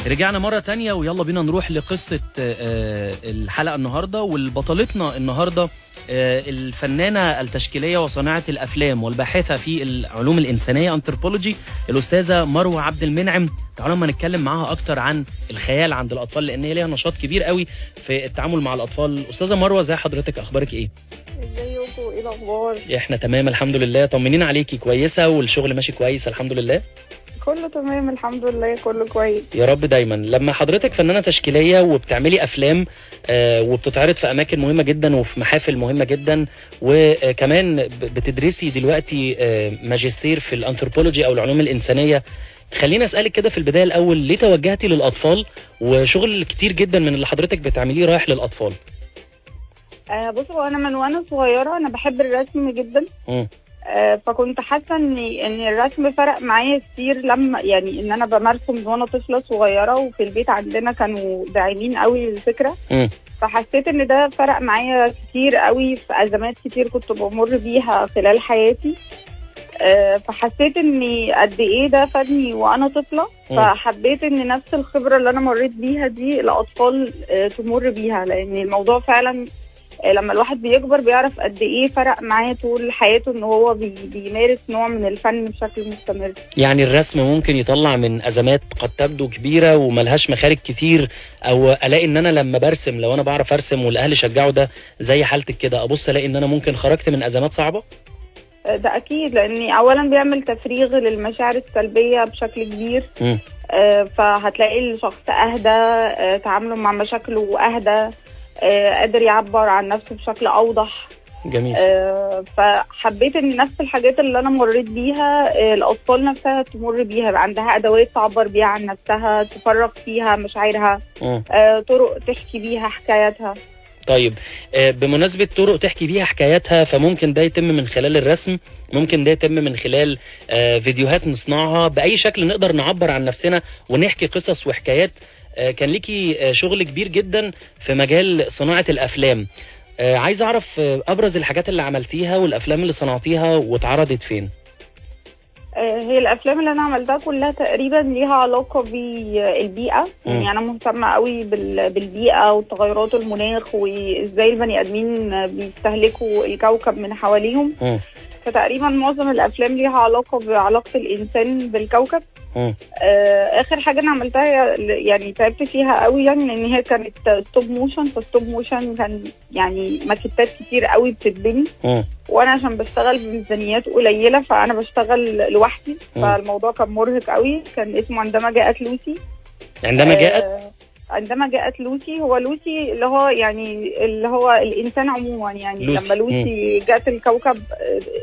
رجعنا مرة تانية ويلا بينا نروح لقصة الحلقة النهاردة، والبطلتنا النهاردة الفنانة التشكيلية وصناعة الأفلام والباحثة في العلوم الإنسانية أنثروبولوجي الأستاذة مروة عبد المنعم. تعالوا ما نتكلم معاها أكتر عن الخيال عند الأطفال، لأن هي ليها نشاط كبير قوي في التعامل مع الأطفال. أستاذة مروة، زي حضرتك، أخبارك إيه؟ ازيكم؟ ايه الأخبار؟ إحنا تمام الحمد لله. طمنين عليكي، كويسة والشغل ماشي كويس الحمد لله؟ كله تمام الحمد لله، كله كويس يا رب دايما. لما حضرتك فنانة تشكيلية وبتعملي أفلام وبتتعرض في أماكن مهمة جدا وفي محافل مهمة جدا، وكمان بتدرسي دلوقتي ماجستير في الأنثروبولوجي أو العلوم الإنسانية، خلينا أسألك كده في البداية الأول، ليه توجهتي للأطفال وشغل كتير جدا من اللي حضرتك بتعمليه رايح للأطفال؟ بصوا، أنا من وأنا صغيرة أنا بحب الرسم جدا. فكنت حاسه ان الرسم فرق معايا كتير، لما يعني ان انا بمرسم وانا طفله صغيره، وفي البيت عندنا كانوا داعمين قوي للفكره. فحسيت ان ده فرق معايا كتير قوي في ازمات كتير كنت بمر بيها خلال حياتي. فحسيت ان قد ايه ده فادني وانا طفله. فحبيت ان نفس الخبره اللي انا مريت بيها دي الاطفال تمر بيها، لان الموضوع فعلا لما الواحد بيكبر بيعرف قد ايه فرق معاه طول حياته ان هو بيمارس نوع من الفن بشكل مستمر. يعني الرسم ممكن يطلع من ازمات قد تبدو كبيره وملهاش مخارج كتير، او الاقي ان انا لما برسم، لو انا بعرف ارسم والاهل شجعوا ده زي حالتك كده، ابص الاقي ان انا ممكن خرجت من ازمات صعبه. ده اكيد، لان اولا بيعمل تفريغ للمشاعر السلبيه بشكل كبير. فهتلاقي الشخص اهدى، تعامله مع مشاكله اهدى، قادر يعبر عن نفسه بشكل اوضح. جميل. فحبيت ان نفس الحاجات اللي انا مريت بيها الاطفال نفسها تمر بيها، يبقى عندها ادوات تعبر بيها عن نفسها، تفرغ فيها مشاعرها، طرق تحكي بيها حكاياتها. طيب، بمناسبة طرق تحكي بيها حكاياتها، فممكن ده يتم من خلال الرسم، ممكن ده يتم من خلال فيديوهات نصنعها، بأي شكل نقدر نعبر عن نفسنا ونحكي قصص وحكايات. كان ليكي شغل كبير جدا في مجال صناعة الأفلام. عايز أعرف أبرز الحاجات اللي عملتيها والأفلام اللي صنعتيها واتعرضت فين؟ هي الأفلام اللي أنا عملتها كلها تقريبا ليها علاقة بالبيئة. يعني أنا مهتمة قوي بالبيئة وتغيرات المناخ، وإزاي البني آدمين بيستهلكوا الكوكب من حواليهم. فتقريبا معظم الأفلام ليها علاقة بعلاقة الإنسان بالكوكب. اخر حاجه انا عملتها يعني تعبت فيها قوي، يعني لان هي كانت ستوب موشن. فستوب موشن كان يعني ماكيتات كتير قوي بتتبني، وانا عشان بشتغل بميزانيات قليله فانا بشتغل لوحدي. فالموضوع كان مرهق قوي. كان اسمه عندما جاءت لوسي. عندما جاءت لوسي، هو لوسي اللي هو يعني اللي هو الانسان عموما، يعني لوسي. لما لوسي جاءت الكوكب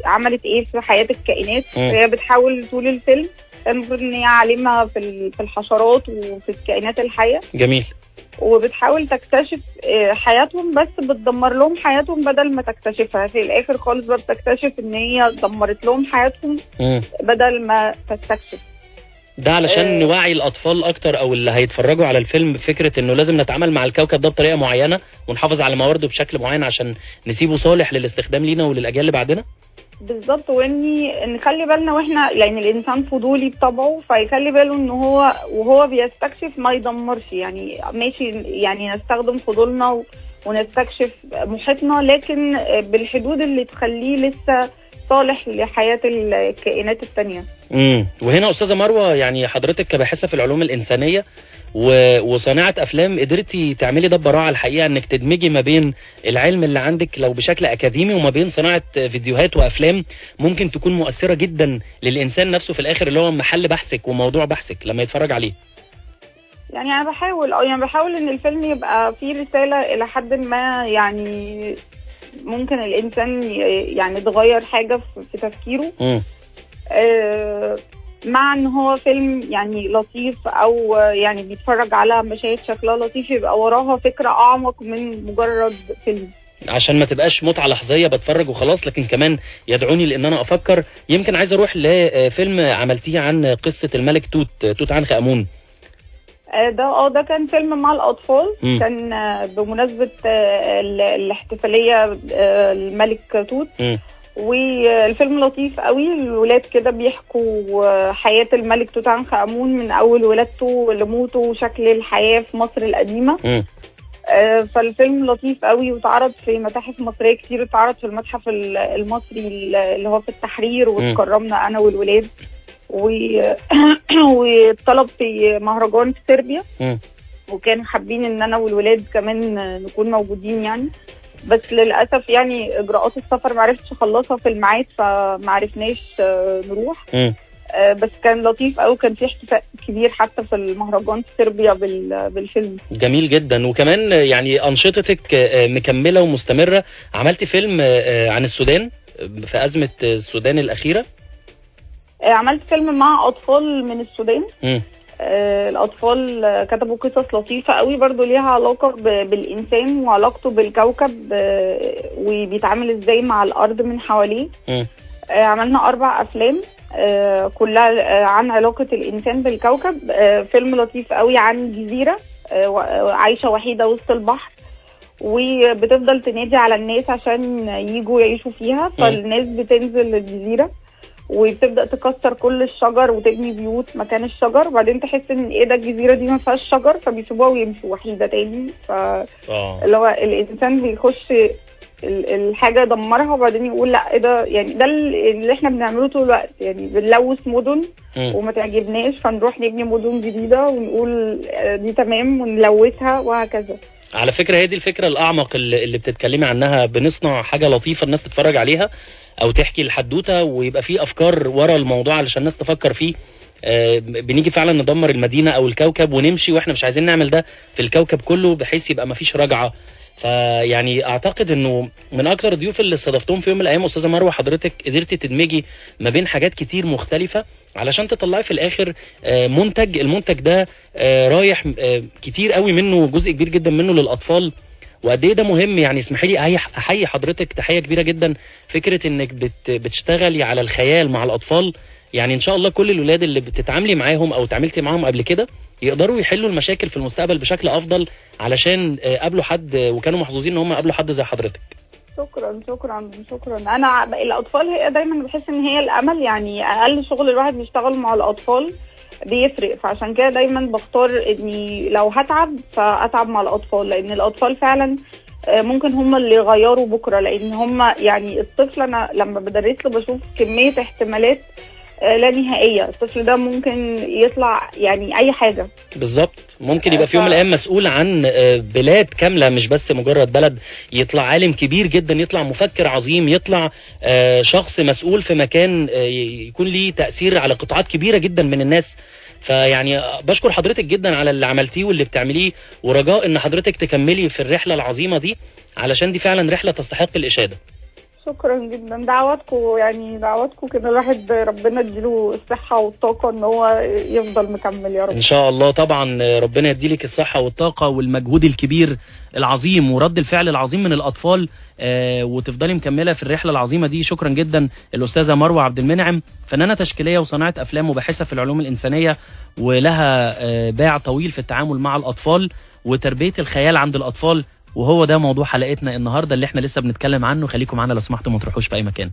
عملت ايه في حياه الكائنات. هي بتحاول طول الفيلم، المفروض ان هي عالمة في الحشرات وفي الكائنات الحية. جميل. وبتحاول تكتشف حياتهم، بس بتدمر لهم حياتهم بدل ما تكتشفها. في الاخر خالص بقى بتكتشف ان هي دمرت لهم حياتهم بدل ما تستكشف. ده علشان نوعي الاطفال اكتر، او اللي هيتفرجوا على الفيلم، بفكرة انه لازم نتعامل مع الكوكب ده بطريقة معينة ونحافظ على موارده بشكل معين عشان نسيبه صالح للاستخدام لينا وللاجيال اللي بعدنا. بالظبط. واني نخلي بالنا، واحنا يعني الانسان فضولي بطبعه، فيخلي باله ان هو وهو بيستكشف ما يدمرش. يعني ماشي، يعني نستخدم فضولنا ونستكشف محيطنا، لكن بالحدود اللي تخليه لسه صالح لحياة الكائنات التانية. وهنا أستاذة مروة، يعني حضرتك كباحثة في العلوم الإنسانية وصانعة أفلام، قدرتي تعملي ده ببراعة الحقيقة، إنك تدمجي ما بين العلم اللي عندك لو بشكل أكاديمي وما بين صناعة فيديوهات وأفلام ممكن تكون مؤثرة جدا للإنسان نفسه في الآخر، اللي هو محل بحثك وموضوع بحثك لما يتفرج عليه. يعني أنا بحاول إن الفيلم يبقى فيه رسالة إلى حد ما، يعني ممكن الإنسان يعني تغير حاجة في تفكيره. مع ان هو فيلم يعني لطيف، او يعني بيتفرج على مشاهد شكلها لطيف، يبقى وراها فكرة اعمق من مجرد فيلم، عشان ما تبقاش متعة لحظية بتفرج وخلاص، لكن كمان يدعوني لان انا افكر. يمكن عايز اروح لفيلم عملتيه عن قصة الملك توت عنخ امون. ده كان فيلم مع الاطفال. كان بمناسبة الاحتفالية الملك توت. والفيلم لطيف قوي. الولاد كده بيحكوا حياة الملك توت عنخ آمون من أول ولادته لموته وشكل الحياة في مصر القديمة. فالفيلم لطيف قوي واتعرض في متاحف مصرية كتير، اتعرض في المتحف المصري اللي هو في التحرير، واتكرمنا أنا والولاد، وطلب في مهرجان في صربيا، وكانوا حابين ان انا والولاد كمان نكون موجودين يعني. بس للاسف يعني اجراءات السفر معرفتش اخلصها في الميعاد، فمعرفناش نروح. بس كان لطيف قوي، كان في احتفاء كبير حتى في المهرجان في صربيا بالفيلم. جميل جدا. وكمان يعني انشطتك مكمله ومستمره. عملتي فيلم عن السودان في ازمه السودان الاخيره. عملت فيلم مع اطفال من السودان. الأطفال كتبوا قصص لطيفة قوي برضو ليها علاقة بالإنسان وعلاقته بالكوكب، وبيتعامل إزاي مع الأرض من حواليه. عملنا 4 أفلام كلها عن علاقة الإنسان بالكوكب. فيلم لطيف قوي عن جزيرة عايشة وحيدة وسط البحر، وبتفضل تنادي على الناس عشان يجوا يعيشوا فيها. فالناس بتنزل للجزيرة وبتبدا تكسر كل الشجر وتبني بيوت مكان الشجر، وبعدين تحس ان ايه ده، الجزيره دي ما فيهاش شجر، فبيسيبوها ويمشوا وحيده تاني. اللي هو الانسان بيخش الحاجه يدمرها، وبعدين يقول لا ايه ده، يعني ده اللي احنا بنعمله طول الوقت، يعني بنلوث مدن وما تعجبناش فنروح نبني مدن جديده ونقول دي تمام ونلوثها وهكذا. على فكره هي دي الفكره الاعمق اللي بتتكلمي عنها. بنصنع حاجه لطيفه الناس تتفرج عليها او تحكي الحدوته، ويبقى فيه افكار ورا الموضوع علشان الناس تفكر فيه. بنيجي فعلا ندمر المدينه او الكوكب ونمشي، واحنا مش عايزين نعمل ده في الكوكب كله بحيث يبقى مفيش رجعه. فيعني اعتقد انه من اكتر الضيوف اللي استضفتهم في يوم من الايام استاذه مروه، حضرتك قدرتي تدمجي ما بين حاجات كتير مختلفه علشان تطلعي في الاخر منتج. المنتج ده رايح كتير قوي منه، جزء كبير جدا منه للاطفال، وقد ايه ده مهم. يعني اسمحي لي احيي حضرتك تحيه كبيره جدا، فكره انك بتشتغلي على الخيال مع الاطفال. يعني ان شاء الله كل الولاد اللي بتتعاملي معاهم او اتعاملتي معاهم قبل كده يقدروا يحلوا المشاكل في المستقبل بشكل افضل، علشان قابلوا حد وكانوا محظوظين ان هم قابلوا حد زي حضرتك. شكرا شكرا شكرا. انا الاطفال هي دايما بحس ان هي الامل، يعني اقل شغل الواحد بيشتغل مع الاطفال بيفرق، فعشان كده دايما بختار اني لو هتعب فاتعب مع الاطفال، لان الاطفال فعلا ممكن هم اللي يغيروا بكره، لان هم يعني الطفل انا لما بدرس له بشوف كميه احتمالات لا نهائيه. الطفل ده ممكن يطلع يعني اي حاجه بالظبط، ممكن يبقى في يوم من الايام مسؤول عن بلاد كامله، مش بس مجرد بلد. يطلع عالم كبير جدا، يطلع مفكر عظيم، يطلع شخص مسؤول في مكان يكون ليه تاثير على قطاعات كبيره جدا من الناس. فيعني بشكر حضرتك جدا على اللي عملتيه واللي بتعمليه، ورجاء ان حضرتك تكملي في الرحله العظيمه دي، علشان دي فعلا رحله تستحق الاشاده. شكرا جدا. دعواتكم يعني دعواتكم كده الواحد ربنا يديله الصحة والطاقة ان هو يفضل مكمل يا رب. ان شاء الله طبعا، ربنا يديلك الصحة والطاقة والمجهود الكبير العظيم ورد الفعل العظيم من الاطفال، وتفضلي مكملة في الرحلة العظيمة دي. شكرا جدا الاستاذة مروة عبد المنعم، فنانة تشكيلية وصناعة افلام وباحثة في العلوم الانسانية، ولها باع طويل في التعامل مع الاطفال وتربية الخيال عند الاطفال. وهو ده موضوع حلقتنا النهارده اللي احنا لسه بنتكلم عنه. خليكم معانا لو سمحتوا، ما تروحوش في اي مكان.